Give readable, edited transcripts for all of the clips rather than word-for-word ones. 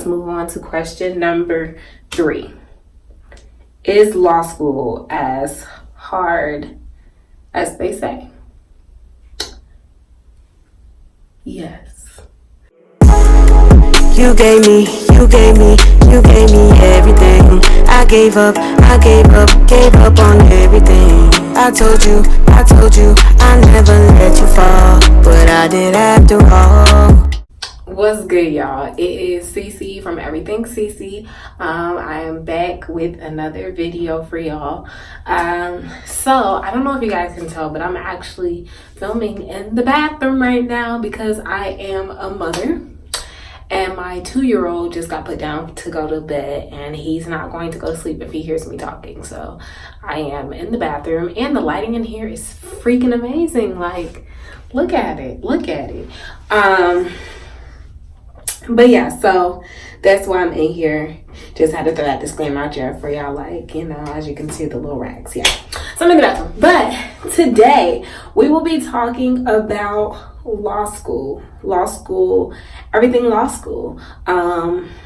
move on to question number 3. Is law school as hard as they say? Yes. You gave me everything. I gave up on everything. I told you, I never let you fall, but I did after all. What's good, y'all? It is Cece from Everything Cece. I am back with another video for y'all. So I don't know if you guys can tell, but I'm actually filming in the bathroom right now because I am a mother. And my 2-year-old just got put down to go to bed, and he's not going to go to sleep if he hears me talking. So I am in the bathroom, and the lighting in here is freaking amazing. Like, look at it. But yeah, so that's why I'm in here. Just had to throw that disclaimer out there for y'all, like, you know, as you can see, the little racks. Yeah, so I'm in the bathroom. But today we will be talking about law school, everything law school.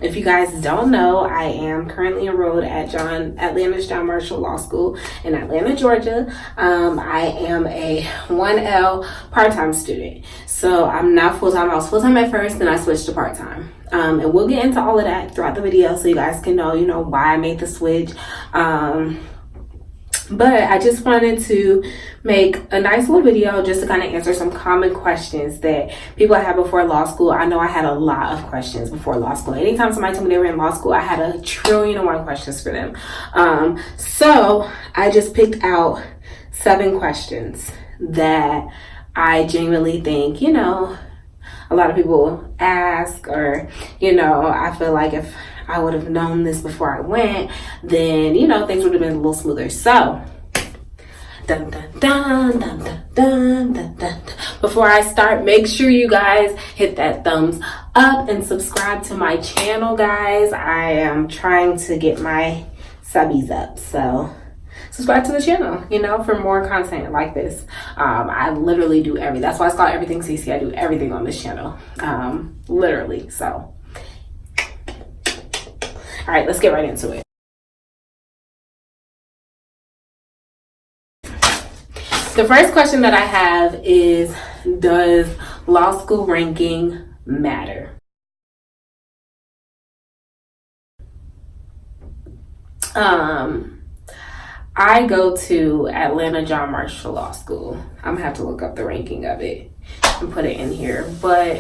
If you guys don't know, I am currently enrolled at Atlanta's John Marshall Law School in Atlanta, Georgia. I am a 1L part-time student. So I'm not full-time. I was full-time at first, then I switched to part-time. And we'll get into all of that throughout the video so you guys can know, why I made the switch. But I just wanted to make a nice little video just to kind of answer some common questions that people have before law school. I know I had a lot of questions before law school. Anytime somebody told me they were in law school, I had 1,000,001,001 questions for them. So I just picked out 7 questions that I genuinely think, a lot of people ask, or, I feel like if I would have known this before I went, then, things would have been a little smoother. So, dun, dun, dun, dun, dun, dun, dun, dun. Before I start, make sure you guys hit that thumbs up and subscribe to my channel, guys. I am trying to get my subbies up, so subscribe to the channel, for more content like this. I literally do that's why it's called Everything CC. I do everything on this channel, literally. So, all right, let's get right into it. The first question that I have is, does law school ranking matter? I go to Atlanta John Marshall Law School. I'm gonna have to look up the ranking of it and put it in here, but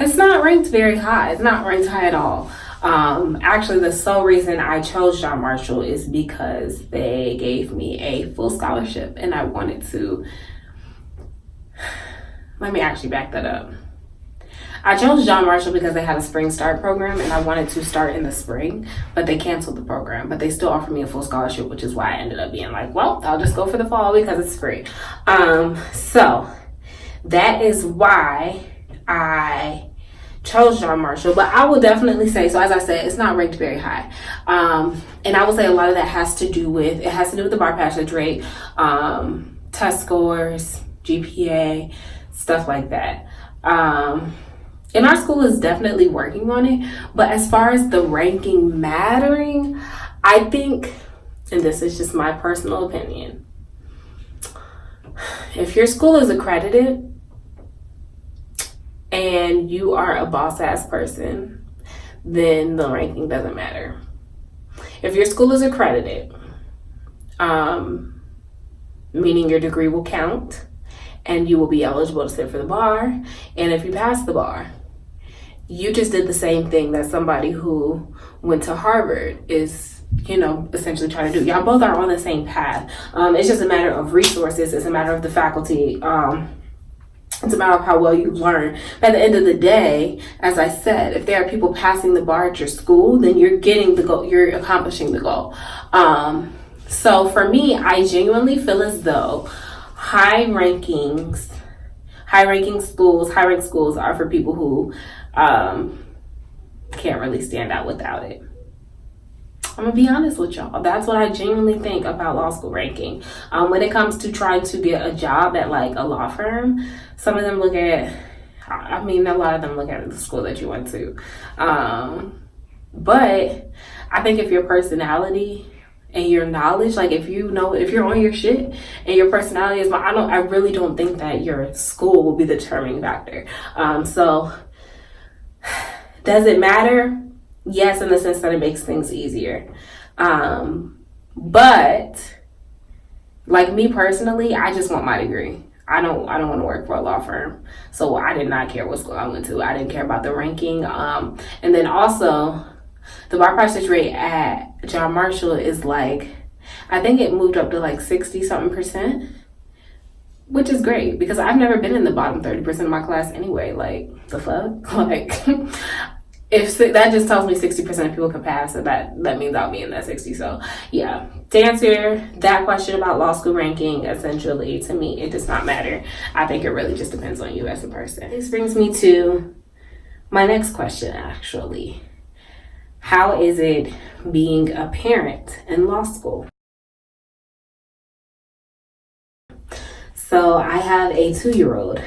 it's not ranked very high. It's not ranked high at all. Actually, the sole reason I chose John Marshall is because they gave me a full scholarship, and I wanted to. Let me actually back that up. I chose John Marshall because they had a spring start program, and I wanted to start in the spring, but they canceled the program. But they still offered me a full scholarship, which is why I ended up being like, well, I'll just go for the fall because it's free. So that is why I chose John Marshall. But I will definitely say, so as I said, it's not ranked very high. And I will say a lot of that has to do with the bar passage rate, test scores, GPA, stuff like that. And our school is definitely working on it. But as far as the ranking mattering, I think, and this is just my personal opinion, if your school is accredited and you are a boss ass person, then the ranking doesn't matter. If your school is accredited, meaning your degree will count and you will be eligible to sit for the bar, and if you pass the bar, you just did the same thing that somebody who went to Harvard is, essentially trying to do. Y'all both are on the same path. It's just a matter of resources. It's a matter of the faculty. It's a matter of how well you learn. But at the end of the day, as I said, if there are people passing the bar at your school, then you're getting the goal. You're accomplishing the goal. So for me, I genuinely feel as though high-ranked schools are for people who can't really stand out without it. I'm gonna be honest with y'all. That's what I genuinely think about law school ranking. When it comes to trying to get a job at like a law firm, a lot of them look at the school that you went to. But I think if your personality and your knowledge, like if you're on your shit and your personality is, I really don't think that your school will be the determining factor. So does it matter? Yes, in the sense that it makes things easier. But like me personally, I just want my degree. I don't want to work for a law firm. So I did not care what school I went to. I didn't care about the ranking. And then also the bar passage rate at John Marshall is like, I think it moved up to like 60 something percent, which is great because I've never been in the bottom 30% of my class anyway. Like, the fuck? Like, if that just tells me 60% of people can pass, and that means I'll be in that 60. So yeah, to answer that question about law school ranking, essentially to me it does not matter. I think it really just depends on you as a person. This brings me to my next question, actually. How is it being a parent in law school? So I have a 2-year-old.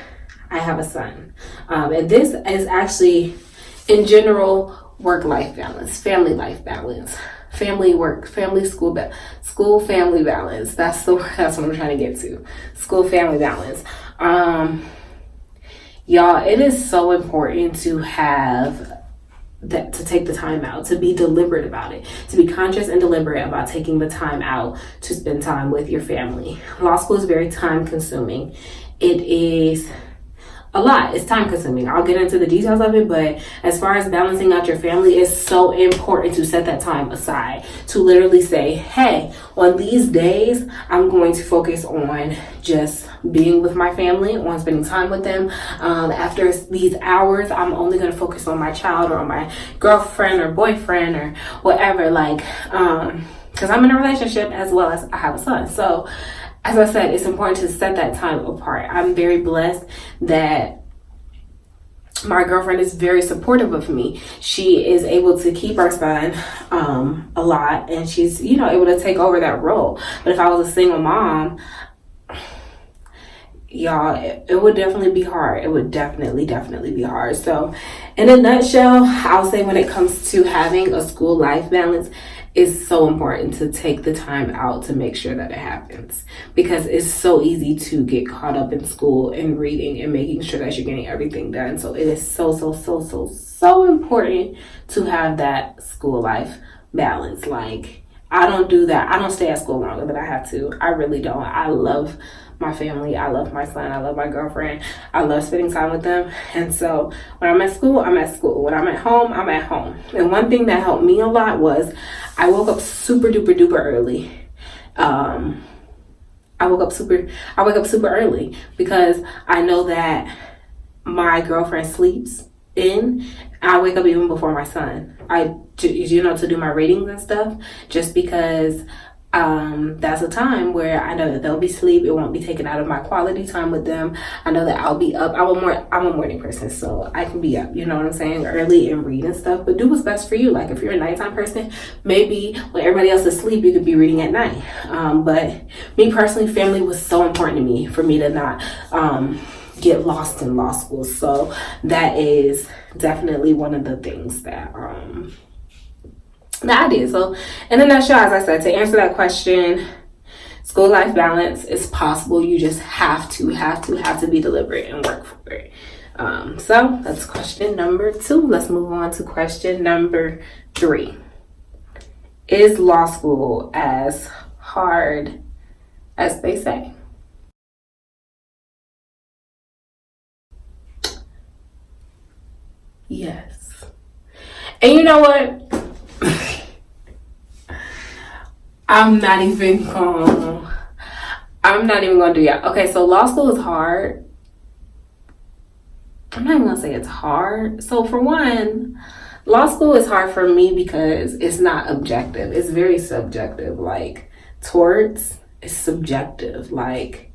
I have a son. And this is actually, in general, work-life balance, family life balance, family work, family school, school family balance. That's what I'm trying to get to. School family balance. Y'all, it is so important to have that, to take the time out, to be deliberate about it, to be conscious and deliberate about taking the time out to spend time with your family. Law school is very time consuming. It is a lot. It's time consuming. I'll get into the details of it, but as far as balancing out your family, it's so important to set that time aside, to literally say, hey, on these days, I'm going to focus on just being with my family, on spending time with them. After these hours, I'm only going to focus on my child or on my girlfriend or boyfriend or whatever, like, because I'm in a relationship as well as I have a son. So as I said, it's important to set that time apart. I'm very blessed that my girlfriend is very supportive of me. She is able to keep our son a lot, and she's, able to take over that role. But if I was a single mom, y'all, it would definitely be hard. It would definitely be hard. So in a nutshell, I'll say when it comes to having a school life balance, it's so important to take the time out to make sure that it happens, because it's so easy to get caught up in school and reading and making sure that you're getting everything done. So it is so important to have that school life balance. Like, I don't do that. I don't stay at school longer than I have to. I really don't. I love my family. I love my son. I love my girlfriend. I love spending time with them. And so when I'm at school, I'm at school. When I'm at home, I'm at home. And one thing that helped me a lot was I woke up super duper early. I wake up super early because I know that my girlfriend sleeps in. I wake up even before my son. To do my readings and stuff, just because that's a time where I know that they'll be asleep. It won't be taken out of my quality time with them. I know that I'll be up. I'm a morning person, so I can be up, you know what I'm saying, early and read and stuff. But do what's best for you. Like, if you're a nighttime person, maybe when everybody else is asleep, you could be reading at night. But me personally, family was so important to me, for me to not get lost in law school. So that is definitely one of the things that I did. So in a nutshell, as I said, to answer that question, school life balance is possible. You just have to be deliberate and work for it. So that's question number 2. Let's move on to question number 3. Is law school as hard as they say? Yes. And you know what? I'm not even gonna do that. Okay, so law school is hard. I'm not even gonna say it's hard. So for one, law school is hard for me because it's not objective. It's very subjective. Like, torts is subjective. Like,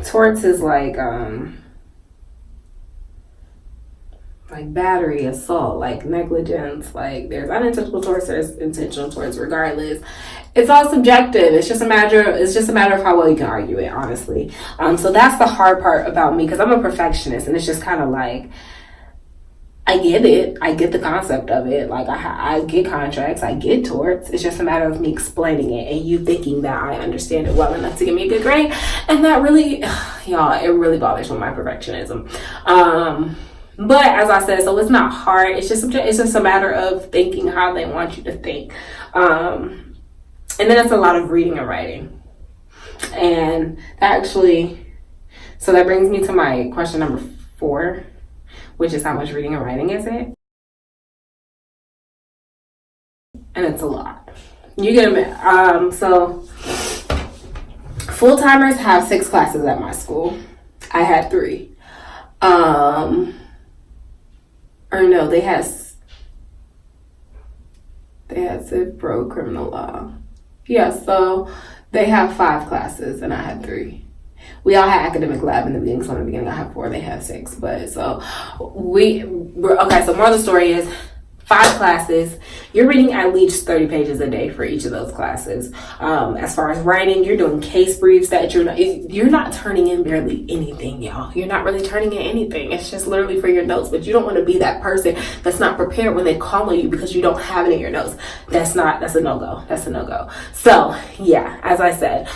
torts is like battery, assault, like negligence, like there's unintentional torts, there's intentional torts. Regardless, it's all subjective. It's just a matter of how well you can argue it, honestly. So that's the hard part about me, because I'm a perfectionist, and it's just kind of like, I get it. I get the concept of it. Like, I get contracts. I get torts. It's just a matter of me explaining it and you thinking that I understand it well enough to give me a good grade. And that really, y'all, it really bothers me with my perfectionism. But as I said, so it's not hard. It's just a matter of thinking how they want you to think. And then it's a lot of reading and writing. And that brings me to my question number 4, which is how much reading and writing is it? And it's a lot. You get a so full-timers have 6 classes at my school. I had 3. Or no, they had Civ Pro Criminal Law. Yeah, so they have 5 classes and I had 3. We all had academic lab in the beginning, so in the beginning I had 4, they had 6. But so okay, so more of the story is 5 classes. You're reading at least 30 pages a day for each of those classes. As far as writing, you're doing case briefs that you're not turning in barely anything, y'all. You're not really turning in anything. It's just literally for your notes. But you don't want to be that person that's not prepared when they call on you because you don't have it in your notes. That's a no-go. That's a no-go. So yeah, as I said,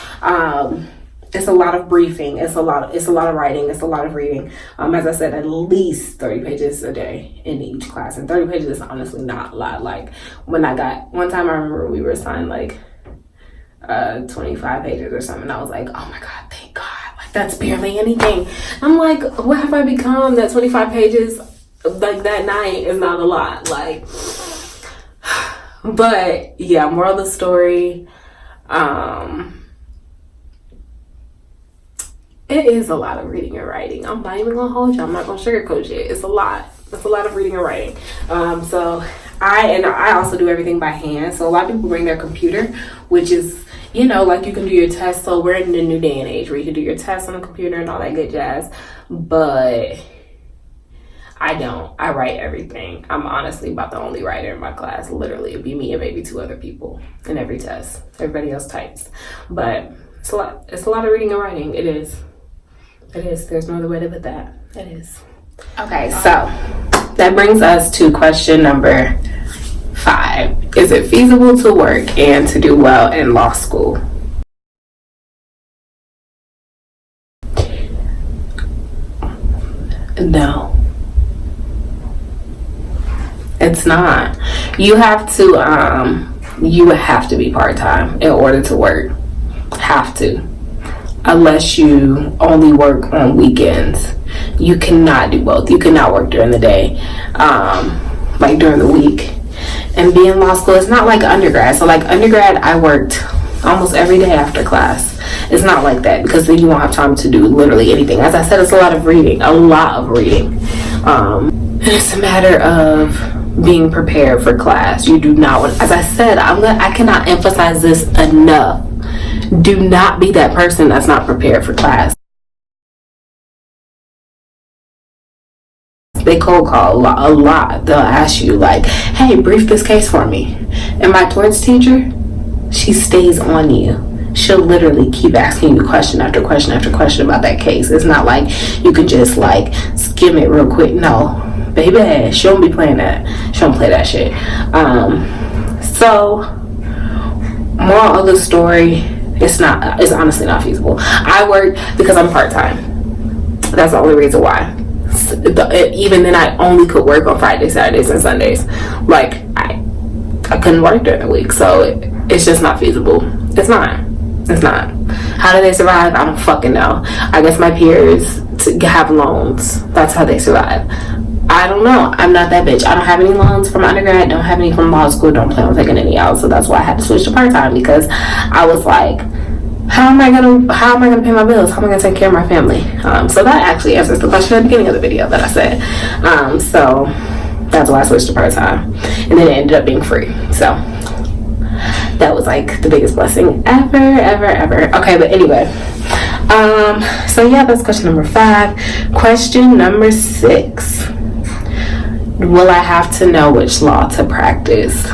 it's a lot of briefing. It's a lot of writing. It's a lot of reading. As I said, at least 30 pages a day in each class. And 30 pages is honestly not a lot. Like one time I remember we were assigned like 25 pages or something. I was like, oh my God, thank God. Like that's barely anything. I'm like, what have I become? That 25 pages like that night is not a lot. Like, but yeah, moral of the story, it is a lot of reading and writing. I'm not even gonna hold you. I'm not gonna sugarcoat it. It's a lot. It's a lot of reading and writing. So I also do everything by hand. So a lot of people bring their computer, which is, like you can do your tests. So we're in the new day and age where you can do your tests on the computer and all that good jazz. But I don't. I write everything. I'm honestly about the only writer in my class. Literally, it'd be me and maybe 2 other people in every test. Everybody else types. But it's a lot. It's a lot of reading and writing. It is. It is. There's no other way to put that. It is. Okay, so that brings us to question number 5. Is it feasible to work and to do well in law school? No. It's not. You have to be part-time in order to work. Have to. Unless you only work on weekends. You cannot do both. You cannot work during the day, like during the week. And be in law school, it's not like undergrad. So like undergrad, I worked almost every day after class. It's not like that because then you won't have time to do literally anything. As I said, it's a lot of reading. And it's a matter of being prepared for class. You do not want, as I said, I cannot emphasize this enough. Do not be that person that's not prepared for class. They cold call a lot. They'll ask you like, hey, brief this case for me. And my torts teacher, she stays on you. She'll literally keep asking you question after question after question about that case. It's not like you can just like skim it real quick. No, baby, she don't be playing that. She don't play that shit. So moral of the story, it's honestly not feasible. I work because I'm part-time. That's the only reason why. Even then, I only could work on Fridays, Saturdays, and Sundays. Like I couldn't work during the week, so it's just not feasible. It's not. How do they survive? I don't fucking know. I guess my peers have loans. That's how they survive. I don't know. I'm not that bitch. I don't have any loans from undergrad. Don't have any from law school. Don't plan on taking any out. So that's why I had to switch to part-time, because I was like, how am I gonna pay my bills? How am I gonna take care of my family? So that actually answers the question at the beginning of the video that I said. So that's why I switched to part-time, and then it ended up being free. So that was like the biggest blessing ever. Okay, but anyway, so yeah, that's question number 5. Question number 6. Will I have to know which law to practice?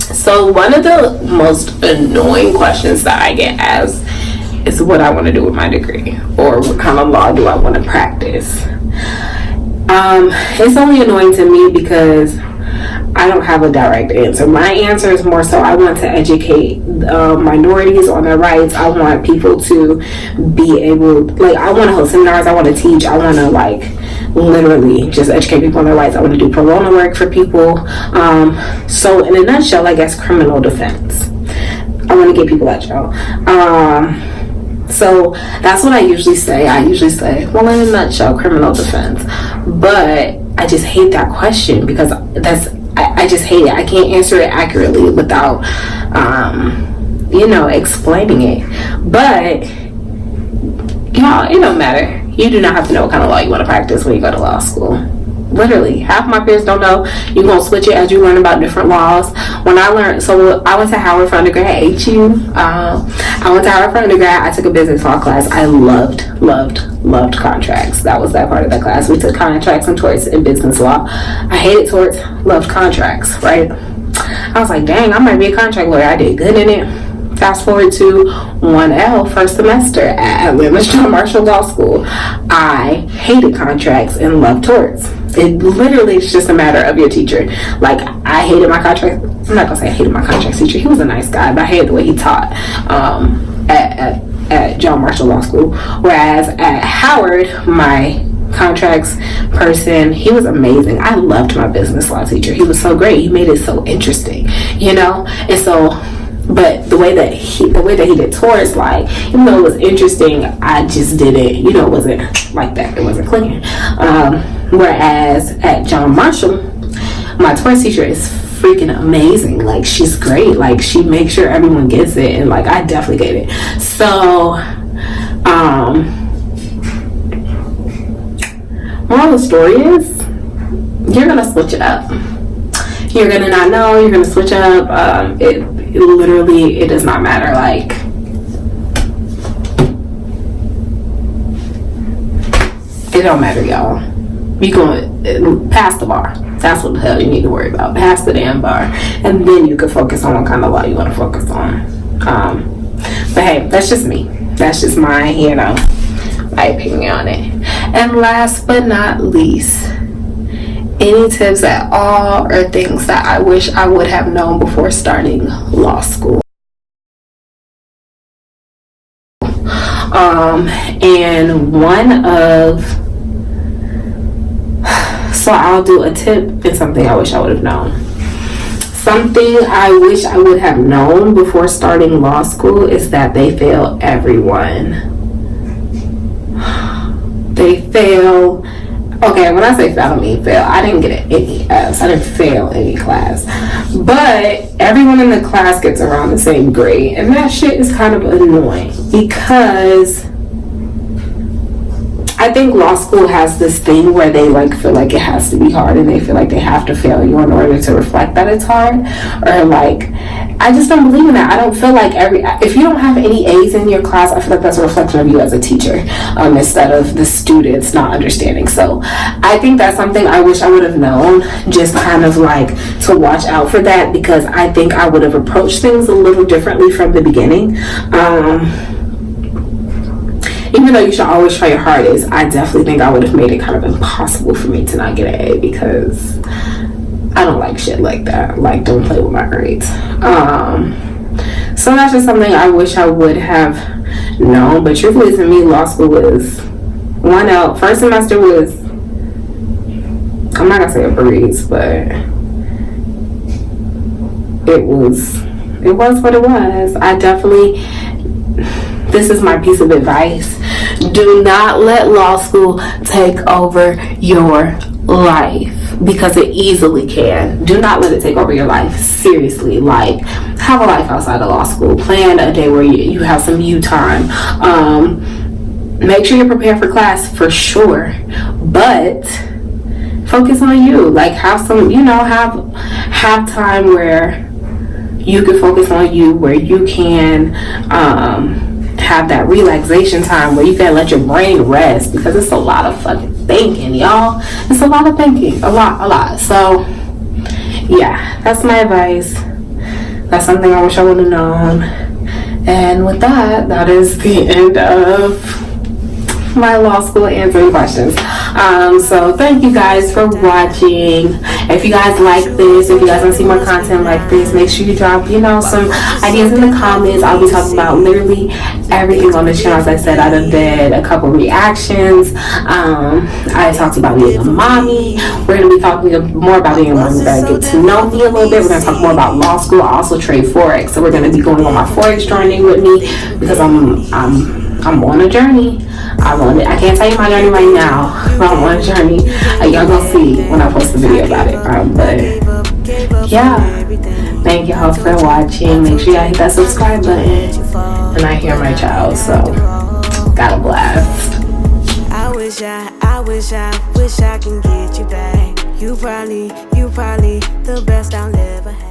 So one of the most annoying questions that I get asked is what I want to do with my degree, or what kind of law do I want to practice. It's only annoying to me because I don't have a direct answer. My answer is more so I want to educate minorities on their rights. I want people to be able, like, I want to hold seminars, I want to teach, I want to, like, literally just educate people on their rights. I want to do pro bono work for people. So in a nutshell, I guess criminal defense. I want to get people out of jail. So that's what I usually say. I usually say, well, in a nutshell, criminal defense. But I just hate that question because I just hate it. I can't answer it accurately without, explaining it. But, y'all, it don't matter. You do not have to know what kind of law you want to practice when you go to law school. Literally, half my peers don't know. You're going to switch it as you learn about different laws. When I went to Howard for undergrad, HU. I went to Howard for undergrad. I took a business law class. I loved contracts. That was that part of that class. We took contracts and torts in business law. I hated torts, loved contracts, right? I was like, dang, I might be a contract lawyer. I did good in it. Fast forward to 1L, first semester at Atlanta's John Marshall Law School. I hated contracts and loved torts. It literally is just a matter of your teacher. Like, I hated my contract. I'm not gonna say I hated my contracts teacher. He was a nice guy, but I hated the way he taught at John Marshall Law School. Whereas at Howard, my contracts person, he was amazing. I loved my business law teacher. He was so great. He made it so interesting, And so, but the way that he did torts, like, even though it was interesting, I just didn't, it wasn't like that. It wasn't clicking. Whereas at John Marshall, my torts teacher is freaking amazing. Like, she's great. Like, she makes sure everyone gets it, and like, I definitely get it. So, moral of the story is, you're gonna switch it up. You're gonna not know. You're gonna switch up. It literally, it does not matter. Like, it don't matter, y'all. You going pass the bar. That's what the hell you need to worry about. Pass the damn bar, and then you can focus on what kind of law you want to focus on. But hey, that's just me. That's just my opinion on it. And last but not least, any tips at all or things that I wish I would have known before starting law school? So I'll do a tip and something I wish I would have known. Something I wish I would have known before starting law school is that they fail everyone. They fail. Okay, when I say fail, I mean fail. I didn't get any F's. I didn't fail any class. But everyone in the class gets around the same grade. And that shit is kind of annoying because I think law school has this thing where they feel like it has to be hard, and they feel like they have to fail you in order to reflect that it's hard. Or I just don't believe in that. I don't feel like if you don't have any A's in your class, I feel like that's a reflection of you as a teacher, instead of the students not understanding. So I think that's something I wish I would have known, just kind of to watch out for that, because I think I would have approached things a little differently from the beginning. Even though you should always try your hardest, I definitely think I would have made it kind of impossible for me to not get an A, because I don't like shit like that. Like, don't play with my grades. So that's just something I wish I would have known. But truthfully, to me, law school was 1L. First semester was, I'm not gonna say a breeze, but it was what it was. I definitely, this is my piece of advice. Do not let law school take over your life, because it easily can. Do not let it take over your life. Seriously, have a life outside of law school. Plan a day where you have some you time. Make sure you're prepared for class for sure, but focus on you. Have some, have time where you can focus on you, where you can have that relaxation time where you can let your brain rest, because it's a lot of fucking thinking, y'all. It's a lot of thinking, a lot. So yeah, that's my advice. That's something I wish I would have known. And with that, that is the end of my law school answering questions. So thank you guys for watching. If you guys like this, if you guys want to see more content like this, make sure you drop, some ideas in the comments. I'll be talking about literally everything on the channel. As I said, I done did a couple reactions. I talked about being a mommy. We're going to be talking more about being a mommy. You better get to know me a little bit. We're going to talk more about law school. I also trade Forex. So we're going to be going on my Forex journey with me because I'm on a journey. I can't tell you my journey right now, but I'm on a journey. Y'all gonna see when I post a video about it. But yeah, thank y'all for watching. Make sure y'all hit that subscribe button. And I hear my child, so got a blast. I wish I can get you back. You probably the best I'll ever have.